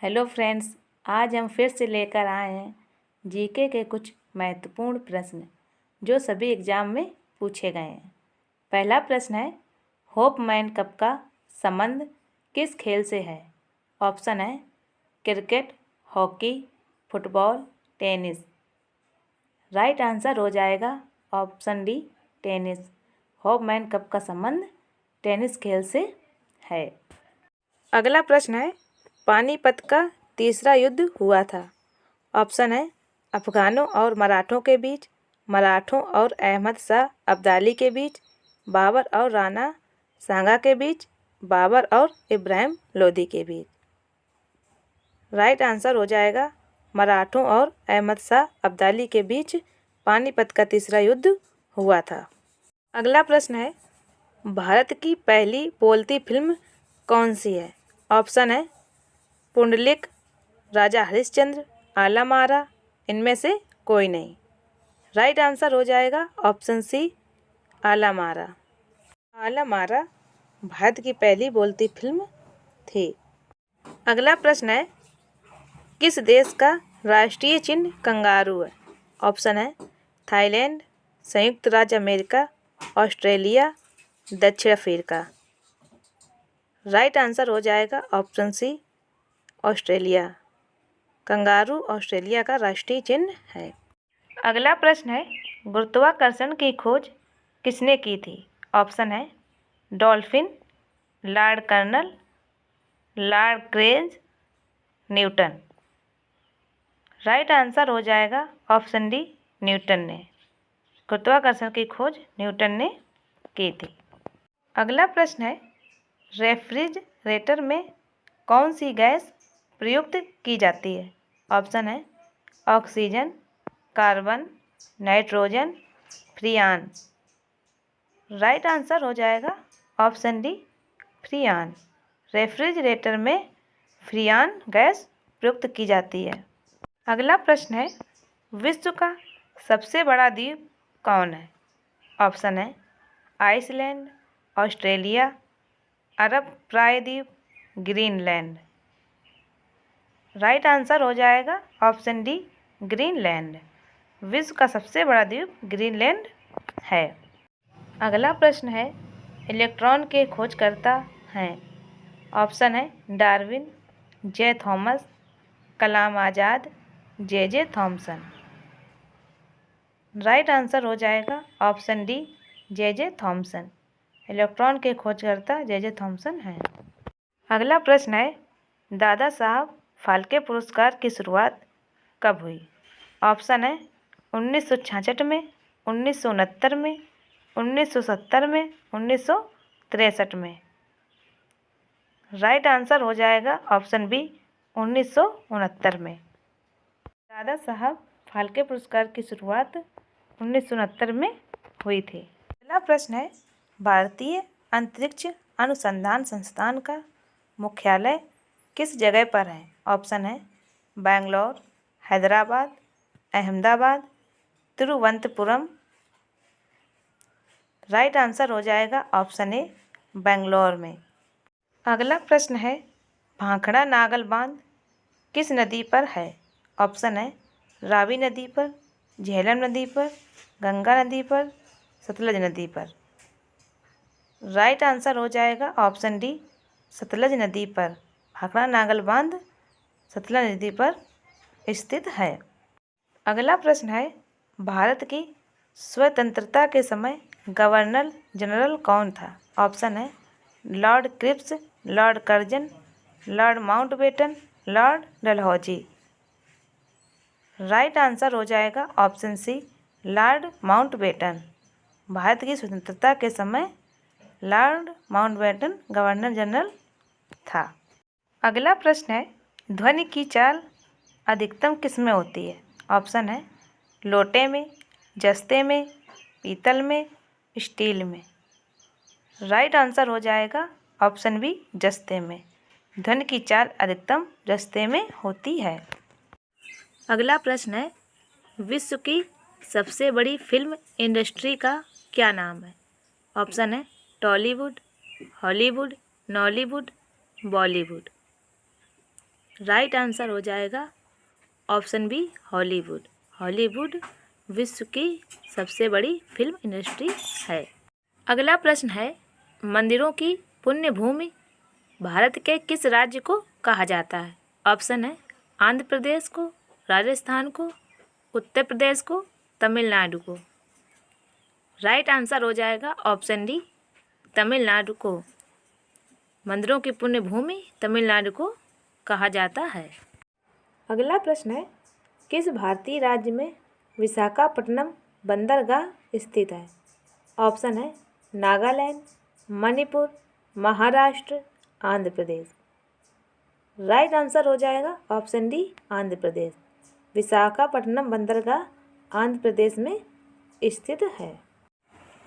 Hello friends, आज हम फिर से लेकर आए हैं जीके के कुछ महत्वपूर्ण प्रश्न जो सभी एग्जाम में पूछे गए हैं। पहला प्रश्न है, होपमैन कप का संबंध किस खेल से है? ऑप्शन है cricket, hockey, football, tennis. Right answer हो जाएगा option D, tennis. Hopman cup का संबंध टेनिस खेल से है। अगला प्रश्न है, पानीपत का तीसरा युद्ध हुआ था। ऑप्शन है अफगानों और मराठों के बीच, मराठों और अहमद शाह अब्दाली के बीच, बाबर और राणा सांगा के बीच, बाबर और इब्राहिम लोदी के बीच। राइट आंसर हो जाएगा मराठों और अहमद शाह अब्दाली के बीच पानीपत का तीसरा युद्ध हुआ था। अगला प्रश्न है, भारत की पहली बोलती फिल्म कौन सी है? ऑप्शन है पुंडलिक, राजा हरिश्चंद्र, आला मारा, इनमें से कोई नहीं। राइट आंसर हो जाएगा ऑप्शन सी, आला मारा। आला मारा भारत की पहली बोलती फिल्म थी। अगला प्रश्न है, किस देश का राष्ट्रीय चिन्ह कंगारू है? ऑप्शन है थाईलैंड, संयुक्त राज्य अमेरिका, ऑस्ट्रेलिया, दक्षिण अफ्रीका। राइट आंसर हो जाएगा option C, Australia. Kangaroo Australia का राष्ट्रीय चिन्ह है। अगला प्रश्न है, गुरुत्वाकर्षण की खोज किसने की थी? ऑप्शन है डॉल्फिन, लॉर्ड कर्नल, लॉर्ड क्रेज, न्यूटन। राइट आंसर हो जाएगा ऑप्शन डी, न्यूटन ने। गुरुत्वाकर्षण की खोज न्यूटन ने की थी। अगला प्रश्न है, रेफ्रिजरेटर में कौन सी गैस प्रयुक्त की जाती है? ऑप्शन है oxygen, carbon, nitrogen, फ्रियान। Right answer हो जाएगा ऑप्शन डी, फ्रियान। रेफ्रिजरेटर में फ्रियान गैस प्रयुक्त की जाती है। अगला प्रश्न है, विश्व का सबसे बड़ा द्वीप कौन है? ऑप्शन है आइसलैंड, ऑस्ट्रेलिया, अरब प्रायद्वीप, ग्रीनलैंड। राइट आंसर हो जाएगा ऑप्शन डी, ग्रीनलैंड। विश्व का सबसे बड़ा द्वीप ग्रीनलैंड है। अगला प्रश्न है, इलेक्ट्रॉन के खोजकर्ता हैं? ऑप्शन है डार्विन, जे Thomas, Kalam Azad, J Thomson. Right answer हो जाएगा option D, J Thomson. Electron के खोजकर्ता जे थॉमसन हैं। अगला प्रश्न है, दादा साहब फाल्के पुरस्कार की शुरुआत कब हुई? ऑप्शन है 1966 में, 1969 में, 1970 में, 1963 में। राइट आंसर हो जाएगा ऑप्शन बी, 1969 में। दादा साहब फाल्के पुरस्कार की शुरुआत 1969 में हुई थी। अगला प्रश्न है, भारतीय अंतरिक्ष अनुसंधान संस्थान का मुख्यालय किस जगह पर है? ऑप्शन है बेंगलोर, हैदराबाद, अहमदाबाद, तिरुवनंतपुरम। राइट आंसर हो जाएगा ऑप्शन ए, बेंगलोर में। अगला प्रश्न है, भाखड़ा नागल बांध किस नदी पर है? ऑप्शन है रावी नदी पर, झेलम नदी पर, गंगा नदी पर, सतलज नदी पर। राइट आंसर हो जाएगा ऑप्शन डी, सतलज नदी पर। भाखड़ा नागल बांध सतलज नदी पर स्थित है। अगला प्रश्न है, भारत की स्वतंत्रता के समय गवर्नर जनरल कौन था? ऑप्शन है lord Cripps, lord Curzon, lord Mountbatten, lord Dalhousie. Right answer हो जाएगा option C, lord Mountbatten. Bharat की स्वतंत्रता के समय लॉर्ड माउंटबेटन गवर्नर जनरल था। अगला प्रश्न है, ध्वनि की चाल अधिकतम किस में होती है? ऑप्शन है लोटे में, जस्ते में, पीतल में, स्टील में। राइट आंसर हो जाएगा ऑप्शन बी, जस्ते में। ध्वनि की चाल अधिकतम जस्ते में होती है। अगला प्रश्न है, विश्व की सबसे बड़ी फिल्म इंडस्ट्री का क्या नाम है? ऑप्शन है Tollywood, Hollywood, Nollywood, Bollywood. Right answer हो जाएगा ऑप्शन बी हॉलीवुड। हॉलीवुड विश्व की सबसे बड़ी फिल्म इंडस्ट्री है। अगला प्रश्न है, मंदिरों की पुण्य भूमि भारत के किस राज्य को कहा जाता है? ऑप्शन है आंध्र प्रदेश को, राजस्थान को, उत्तर प्रदेश को, तमिलनाडु को। राइट आंसर हो जाएगा ऑप्शन डी तमिलनाडु को। मंदिरों की पुण्य भूमि तमिलनाडु को कहा जाता है। अगला प्रश्न है, किस भारतीय राज्य में विशाखापट्टनम बंदरगाह स्थित है? ऑप्शन है नागालैंड, मणिपुर, महाराष्ट्र, आंध्र प्रदेश। राइट आंसर हो जाएगा ऑप्शन डी आंध्र प्रदेश। विशाखापट्टनम बंदरगाह आंध्र प्रदेश में स्थित है।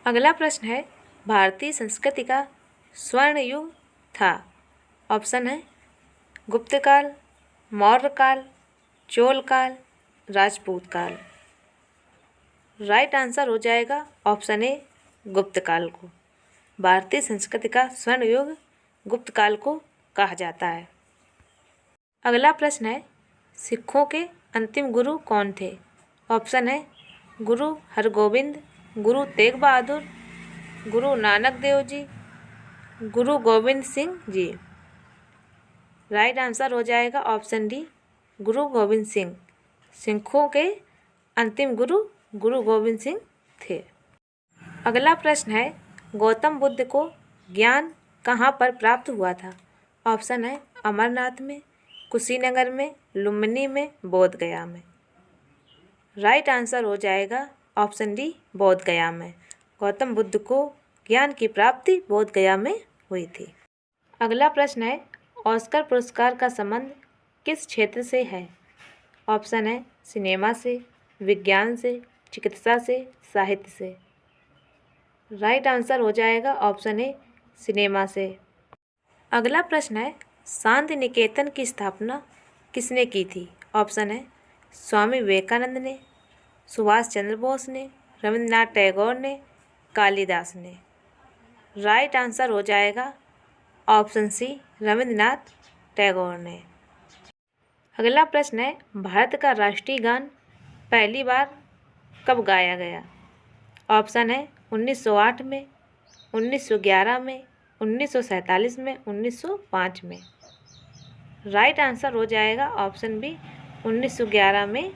अगला प्रश्न है, भारतीय संस्कृति का स्वर्ण युग था। ऑप्शन है गुप्त काल, मौर्य काल, चोल काल, राजपूत काल। राइट आंसर हो जाएगा ऑप्शन ए गुप्त काल को। भारतीय संस्कृति का स्वर्ण युग गुप्त काल को कहा जाता है। अगला प्रश्न है, सिखों के अंतिम गुरु कौन थे? ऑप्शन है गुरु हरगोविंद, गुरु तेग बहादुर, गुरु नानक देव जी, गुरु गोविंद सिंह जी। राइट आंसर हो जाएगा ऑप्शन डी गुरु गोविंद सिंह। सिखों के अंतिम गुरु गुरु गोविंद सिंह थे। अगला प्रश्न है, गौतम बुद्ध को ज्ञान कहाँ पर प्राप्त हुआ था? ऑप्शन है अमरनाथ में, कुशीनगर में, लुम्बिनी में, बोध गया में। राइट आंसर हो जाएगा ऑप्शन डी बोध गया में। गौतम बुद्ध को ज्ञान की प्राप्ति बोध गया में हुई थी। अगला प्रश्न है, ऑस्कर पुरस्कार का संबंध किस क्षेत्र से है? ऑप्शन है सिनेमा से, विज्ञान से, चिकित्सा से, साहित्य से। राइट आंसर हो जाएगा ऑप्शन ए सिनेमा से। अगला प्रश्न है, शांति निकेतन की स्थापना किसने की थी? ऑप्शन है स्वामी विवेकानंद ने, सुभाष चंद्र बोस ने, रविंद्रनाथ टैगोर ने, कालिदास ने। राइट आंसर हो जाएगा ऑप्शन सी रविंद्रनाथ टैगोर ने। अगला प्रश्न है, भारत का राष्ट्रीय गान पहली बार कब गाया गया? ऑप्शन है 1908 में, 1911 में, 1947 में, 1905 में। राइट आंसर हो जाएगा ऑप्शन बी 1911 में।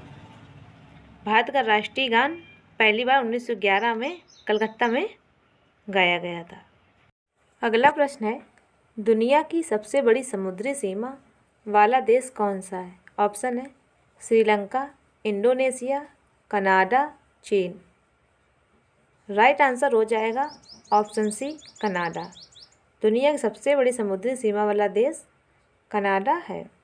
भारत का राष्ट्रीय गान पहली बार 1911 में कलकत्ता में गाया गया था। अगला प्रश्न है, दुनिया की सबसे बड़ी समुद्री सीमा वाला देश कौन सा है? ऑप्शन है श्रीलंका, इंडोनेशिया, कनाडा, चीन। राइट आंसर हो जाएगा ऑप्शन सी कनाडा। दुनिया की सबसे बड़ी समुद्री सीमा वाला देश कनाडा है।